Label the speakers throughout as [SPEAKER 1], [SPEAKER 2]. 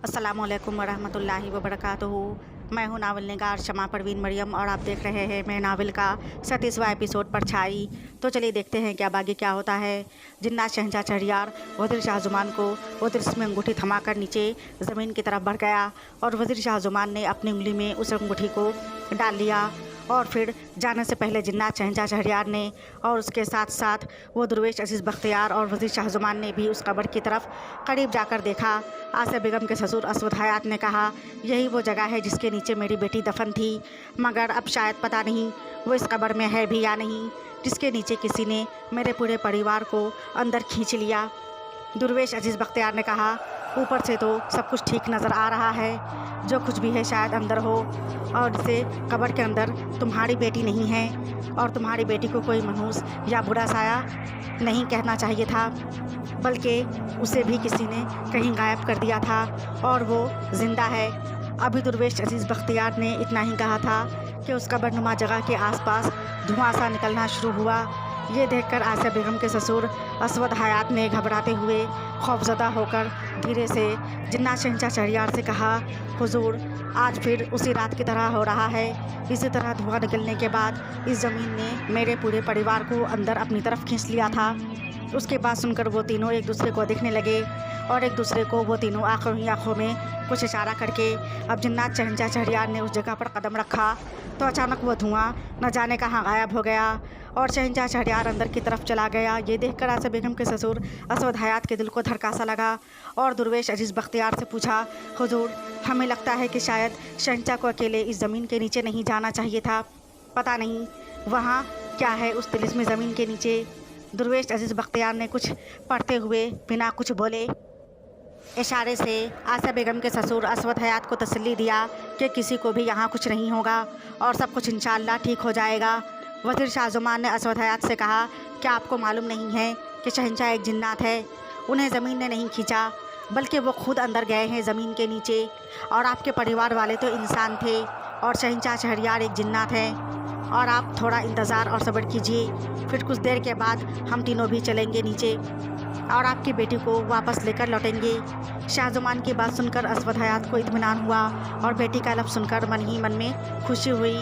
[SPEAKER 1] अस्सलामुअलैकुम वरहमतुल्लाहि वबरकातुहू। मैं हूं नावल निगार शमा परवीन मरियम और आप देख रहे हैं मेरे नावल का 37वां एपिसोड परछाई। तो चलिए देखते हैं क्या आगे क्या होता है। जिन्नात शहंशाह शहरयार वज़ीर शाह ज़ुमान को वो दृश्य में अंगूठी थमाकर नीचे ज़मीन की तरफ बढ़ गया और वज़ीर शाह ज़ुमान ने अपनी उंगली में उस अंगूठी को डाल लिया। और फिर जाने से पहले जिन्नात शहंशाह शहरयार ने और उसके साथ साथ वो दरवेश अजीज़ बख्तियार और वज़ीर शाह ज़ुमान ने भी उस कब्र की तरफ करीब जाकर देखा। आसिया बेगम के ससुर असवद हयात ने कहा, यही वो जगह है जिसके नीचे मेरी बेटी दफन थी, मगर अब शायद पता नहीं वो इस कब्र में है भी या नहीं, जिसके नीचे किसी ने मेरे पूरे परिवार को अंदर खींच लिया। दरवेश अजीज़ बख्तियार ने कहा, ऊपर से तो सब कुछ ठीक नज़र आ रहा है, जो कुछ भी है शायद अंदर हो, और इसे कब्र के अंदर तुम्हारी बेटी नहीं है और तुम्हारी बेटी को कोई मनहूस या बुरा साया नहीं कहना चाहिए था, बल्कि उसे भी किसी ने कहीं गायब कर दिया था और वो ज़िंदा है। अभी दरवेश अजीज़ बख्तियार ने इतना ही कहा था कि उस कब्रनुमा जगह के आसपास धुआं सा निकलना शुरू हुआ। ये देखकर आसिया बेगम के ससुर असवद हयात ने घबराते हुए खौफजदा होकर धीरे से जिन्नात शहंशाह शहरयार से कहा, हुजूर, आज फिर उसी रात की तरह हो रहा है। इसी तरह धुआं निकलने के बाद इस ज़मीन ने मेरे पूरे परिवार को अंदर अपनी तरफ खींच लिया था। उसके बाद सुनकर वो तीनों एक दूसरे को देखने लगे और एक दूसरे को वो तीनों आँखों में कुछ इशारा करके अब जिन्नात शहंशाह शहरयार ने उस जगह पर कदम रखा तो अचानक वो धुआं न जाने कहाँ गायब हो गया और शहंशाह शहरयार अंदर की तरफ चला गया। ये देखकर आसिया बेगम के ससुर असवद हयात के दिल को धड़का सा लगा और दरवेश अजीज़ बख्तियार से पूछा, हुजूर, हमें लगता है कि शायद शहंशाह को अकेले इस ज़मीन के नीचे नहीं जाना चाहिए था, पता नहीं वहाँ क्या है उस तिलिस्मी ज़मीन के नीचे। दरवेश अजीज़ बख्तियार ने कुछ पढ़ते हुए बिना कुछ बोले इशारे से आसिया बेगम के ससुर असवद हयात को तसल्ली दिया कि किसी को भी यहाँ कुछ नहीं होगा और सब कुछ इंशाअल्लाह ठीक हो जाएगा। वज़ीर शाह ज़ुमान ने असवद हयात से कहा, क्या आपको मालूम नहीं है कि शहंशाह एक जिन्नात है? उन्हें ज़मीन ने नहीं खींचा, बल्कि वो खुद अंदर गए हैं ज़मीन के नीचे, और आपके परिवार वाले तो इंसान थे और शहंशाह शहरयार एक जिन्नात है। और आप थोड़ा इंतज़ार और सब्र कीजिए, फिर कुछ देर के बाद हम तीनों भी चलेंगे नीचे और आपकी बेटी को वापस लेकर लौटेंगे। शाह ज़ुमान की बात सुनकर असवद हयात को इत्मीनान हुआ और बेटी का लफ्ज़ सुनकर मन ही मन में खुशी हुई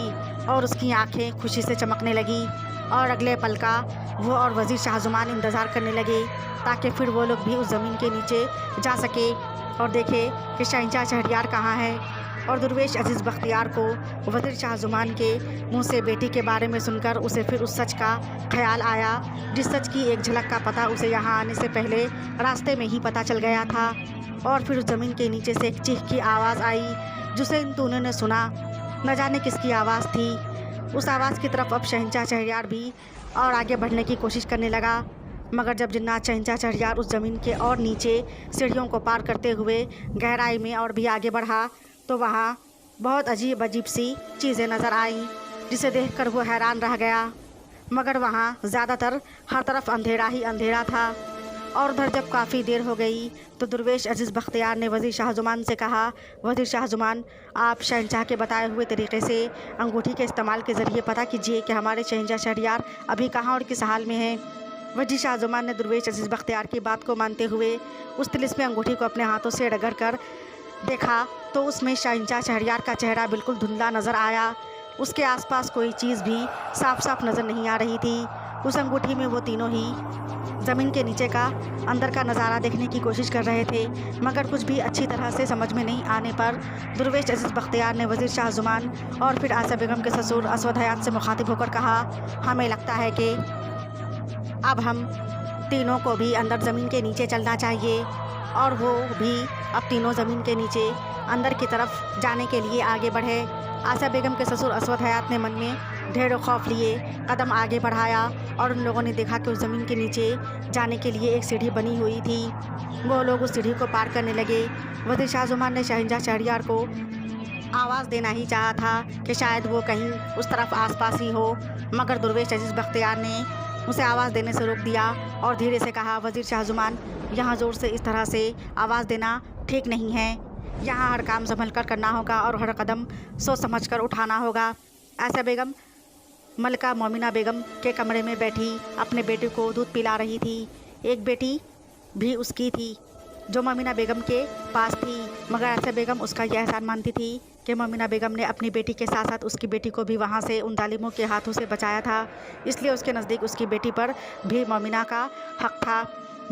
[SPEAKER 1] और उसकी आंखें खुशी से चमकने लगी। और अगले पल का वो और वज़ीर शाह ज़ुमान इंतज़ार करने लगे ताकि फिर वो लोग भी उस ज़मीन के नीचे जा सके और देखे कि शहंशाह शहरयार कहाँ है। और दरवेश अजीज़ बख्तियार को वज़ीर शाह ज़ुमान के मुंह से बेटी के बारे में सुनकर उसे फिर उस सच का ख्याल आया, जिस सच की एक झलक का पता उसे यहाँ आने से पहले रास्ते में ही पता चल गया था। और फिर उस ज़मीन के नीचे से एक चीख की आवाज़ आई जिसे इन दोनों ने सुना। न जाने किसकी आवाज़ थी। उस आवाज़ की तरफ अब शहंशाह शहरयार भी और आगे बढ़ने की कोशिश करने लगा, मगर जब जिन्नात शहंशाह शहरयार उस ज़मीन के और नीचे सीढ़ियों को पार करते हुए गहराई में और भी आगे बढ़ा तो वहाँ बहुत अजीब अजीब सी चीज़ें नज़र आईं, जिसे देखकर वो हैरान रह गया। मगर वहाँ ज़्यादातर हर तरफ अंधेरा ही अंधेरा था। और उधर जब काफ़ी देर हो गई तो दरवेश अजीज़ बख्तियार ने वज़ीर शाह ज़ुमान से कहा, वज़ीर शाह ज़ुमान, आप शहंशाह के बताए हुए तरीक़े से अंगूठी के इस्तेमाल के ज़रिए पता कीजिए कि हमारे शहंशाह शहरयार अभी कहाँ और किस हाल में हैं। वज़ीर शाह ज़ुमान ने दरवेश अजीज़ बख्तियार की बात को मानते हुए उस तिलिस्मी अंगूठी को अपने हाथों से रगड़ कर देखा तो उसमें शहंशाह शहरयार का चेहरा बिल्कुल धुंधला नज़र आया। उसके आसपास कोई चीज़ भी साफ साफ नज़र नहीं आ रही थी। उस अंगूठी में वो तीनों ही ज़मीन के नीचे का अंदर का नज़ारा देखने की कोशिश कर रहे थे, मगर कुछ भी अच्छी तरह से समझ में नहीं आने पर दरवेश अजीज़ बख्तियार ने वज़ीर शाह ज़ुमान और फिर आसिया बेगम के ससुर असवद हयात से मुखातिब होकर कहा, हमें लगता है कि अब हम तीनों को भी अंदर ज़मीन के नीचे चलना चाहिए। और वो भी अब तीनों ज़मीन के नीचे अंदर की तरफ जाने के लिए आगे बढ़े। आसिया बेगम के ससुर असवद हयात ने मन में ढेरों खौफ लिए कदम आगे बढ़ाया और उन लोगों ने देखा कि उस ज़मीन के नीचे जाने के लिए एक सीढ़ी बनी हुई थी। वो लोग उस सीढ़ी को पार करने लगे। वज़ीर शाह ज़ुमान ने शहंशाह शहरयार को आवाज़ देना ही चाहा था कि शायद वो कहीं उस तरफ आसपास ही हो, मगर दरवेश अजीज़ बख्तियार ने उसे आवाज़ देने से रोक दिया और धीरे से कहा, वज़ीर शाह ज़ुमान, यहाँ ज़ोर से इस तरह से आवाज़ देना ठीक नहीं है। यहाँ हर काम संभल कर करना होगा और हर कदम सोच समझ कर उठाना होगा। आसिया बेगम मलका मोमिना बेगम के कमरे में बैठी अपने बेटे को दूध पिला रही थी। एक बेटी भी उसकी थी जो मोमिना बेगम के पास थी, मगर आसिया बेगम उसका यह एहसान मानती थी कि मोमिना बेगम ने अपनी बेटी के साथ साथ उसकी बेटी को भी वहाँ से उन जालिमों के हाथों से बचाया था, इसलिए उसके नज़दीक उसकी बेटी पर भी मोमिना का हक था।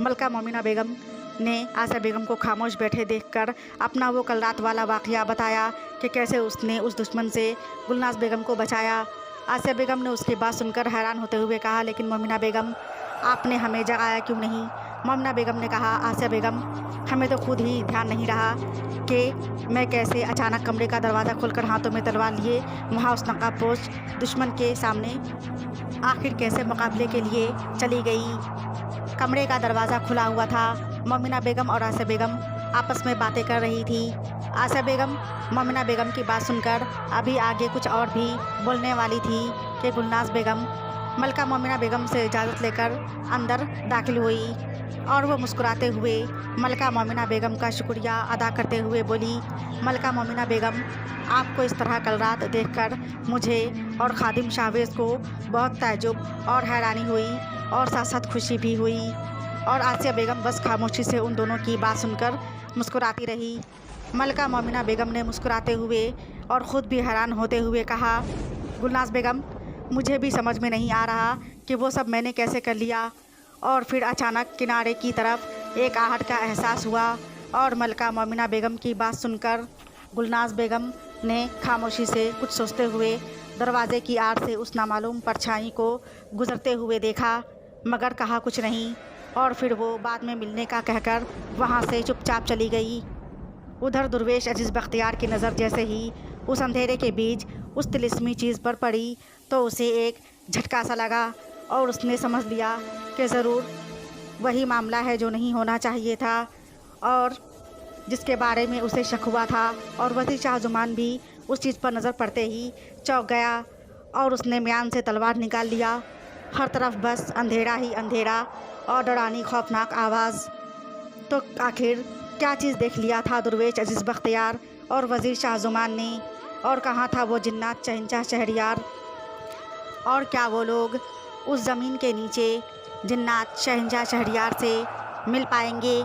[SPEAKER 1] मलका मोमिना बेगम ने आसिया बेगम को खामोश बैठे देखकर अपना वो कल रात वाला वाक़या बताया कि कैसे उसने उस दुश्मन से गुलनाज बेगम को बचाया। आसिया बेगम ने उसकी बात सुनकर हैरान होते हुए कहा, लेकिन मोमिना बेगम, आपने हमें जगाया क्यों नहीं? मोमिना बेगम ने कहा, आसिया बेगम, हमें तो खुद ही ध्यान नहीं रहा कि मैं कैसे अचानक कमरे का दरवाज़ा खोलकर हाथों में तलवार लिए वहाँ उस नकाबपोश दुश्मन के सामने आखिर कैसे मुकाबले के लिए चली गई। कमरे का दरवाज़ा खुला हुआ था। मोमिना बेगम और आसिया बेगम आपस में बातें कर रही थी। आसिया बेगम मोमिना बेगम की बात सुनकर अभी आगे कुछ और भी बोलने वाली थी कि गुलनाज बेगम मलका मोमिना बेगम से इजाज़त लेकर अंदर दाखिल हुई और वो मुस्कुराते हुए मलका मोमिना बेगम का शुक्रिया अदा करते हुए बोली, मलका मोमिना बेगम, आपको इस तरह कल रात देखकर मुझे और खादिम शाहवेज़ को बहुत ताज्जुब और हैरानी हुई और साथ साथ खुशी भी हुई। और आसिया बेगम बस खामोशी से उन दोनों की बात सुनकर मुस्कुराती रही। मलका मोमिना बेगम ने मुस्कुराते हुए और ख़ुद भी हैरान होते हुए कहा, गुलनाज बेगम, मुझे भी समझ में नहीं आ रहा कि वो सब मैंने कैसे कर लिया। और फिर अचानक किनारे की तरफ एक आहट का एहसास हुआ और मलका मोमिना बेगम की बात सुनकर गुलनाज बेगम ने खामोशी से कुछ सोचते हुए दरवाज़े की आड़ से उस नामालूम परछाई को गुजरते हुए देखा, मगर कहा कुछ नहीं। और फिर वो बाद में मिलने का कहकर वहाँ से चुपचाप चली गई। उधर दुर्वेश अजीज़ बख्तियार की नज़र जैसे ही उस अंधेरे के बीच उस तिलिस्मी चीज़ पर पड़ी तो उसे एक झटका सा लगा और उसने समझ लिया कि ज़रूर वही मामला है जो नहीं होना चाहिए था और जिसके बारे में उसे शक हुआ था। और वज़ीर शाह ज़ुमान भी उस चीज़ पर नज़र पड़ते ही चौंक गया और उसने म्यान से तलवार निकाल लिया। हर तरफ बस अंधेरा ही अंधेरा और डरानी खौफनाक आवाज़। तो आखिर क्या चीज़ देख लिया था दुर्वेश अजीज़ बख्तियार और वज़ीर शाह ज़ुमान ने? और कहाँ था वो जिन्नात शहंशाह शहरयार? और क्या वो लोग उस ज़मीन के नीचे जिन्नात शहंशाह शहरयार से मिल पाएंगे?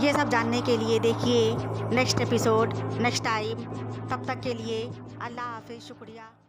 [SPEAKER 1] ये सब जानने के लिए देखिए नेक्स्ट एपिसोड नेक्स्ट टाइम। तब तक के लिए अल्लाह हाफ़िज़, शुक्रिया।